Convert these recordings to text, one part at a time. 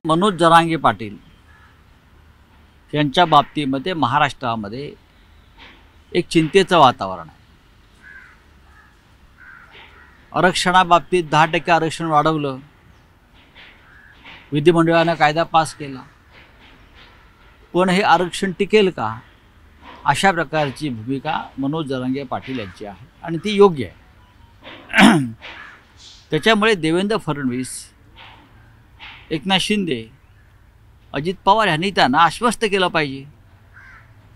मनोज जरांगे पाटील यांच्या बाबतीमध्ये महाराष्ट्रामध्ये एक चिंतेचं वातावरण आहे। आरक्षणाबाबतीत 10% आरक्षण वाढवलं, विधिमंडळाने कायदा पास केला, पण हे आरक्षण टिकेल का, अशा प्रकारची भूमिका मनोज जरांगे पाटील यांची आहे आणि ती योग्य आहे। त्याच्यामुळे देवेंद्र फडणवीस, एकनाथ शिंदे, अजित पवार यांनी त्यांना आश्वस्त केलं पाहिजे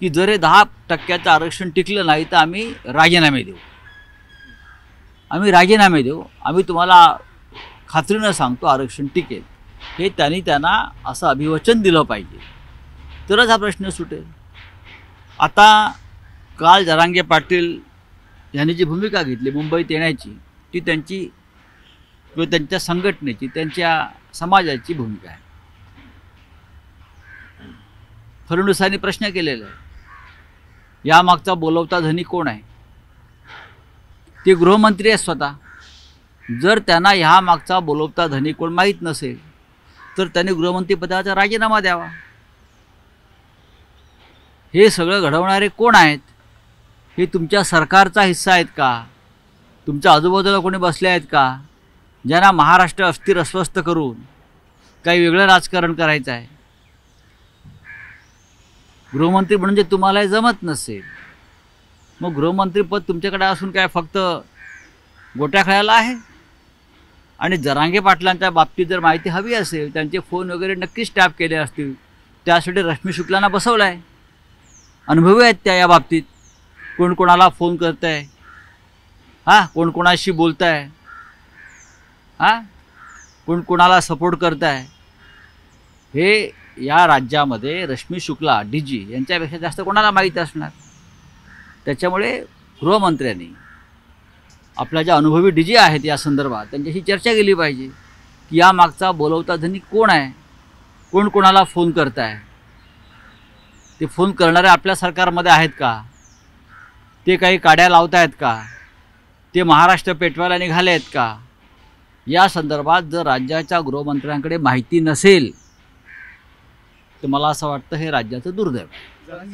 की जर हे 10% आरक्षण टिकलं नाही तर आम्ही राजीनामे देऊ, आम्ही तुम्हाला खात्रीनं सांगतो आरक्षण टिकेल। हे त्यांना असं अभिवचन दिलं पाहिजे, तरच हा प्रश्न सुटेल। आता काल जरांगे पाटील यांनी जी भूमिका घेतली मुंबईत येण्याची, ती त्यांची किंवा त्यांच्या संघटनेची, त्यांच्या समाजाची भूमिका आहे। फडणवीसांनी प्रश्न केलेला आहे, यामागचा बोलवता धनी कोण आहे? ते गृहमंत्री आहेत स्वतः। जर त्यांना ह्या मागचा बोलवता धनी कोण माहीत नसेल तर त्यांनी गृहमंत्री पदाचा राजीनामा द्यावा। हे सगळं घडवणारे कोण आहेत? हे तुमच्या सरकारचा हिस्सा आहेत का? तुमच्या आजूबाजूला कोणी बसले आहेत का, ज्यांना महाराष्ट्र अस्थिर अस्वस्थ करून काही वेगळं राजकारण करायचं आहे? गृहमंत्री म्हणजे तुम्हाला जमत नसेल, मग गृहमंत्रीपद तुमच्याकडे असून काय फक्त गोट्या खेळायला आहे? आणि जरांगे पाटलांच्या बाबतीत जर माहिती हवी असेल, त्यांचे फोन वगैरे नक्कीच टॅप केले असतील, त्यासाठी रश्मी शुक्लांना बसवलं आहे। अनुभवी आहेत त्या या बाबतीत, कोण कोणाला फोन करत आहे, कोण कोणाशी बोलत आहे, कोण कोणाला सपोर्ट करत आहे, हे या राज्यामध्ये रश्मी शुक्ला DG यांच्यापेक्षा जास्त कोणाला माहीत असणार। त्याच्यामुळे गृहमंत्र्यांनी आपल्या ज्या अनुभवी DG आहेत या संदर्भात त्यांच्याशी चर्चा केली पाहिजे की या मागचा बोलवता धनी कोण आहे, कोण कोणाला फोन करत आहे, ते फोन करणारे आपल्या सरकारमध्ये आहेत का, ते काही काड्या लावत आहेत का, ते महाराष्ट्र पेटवायला निघाले आहेत का? या संदर्भात जर राज्याच्या गृहमंत्र्यांकडे माहिती नसेल तर मला असं वाटतं हे राज्याचं दुर्दैव आहे।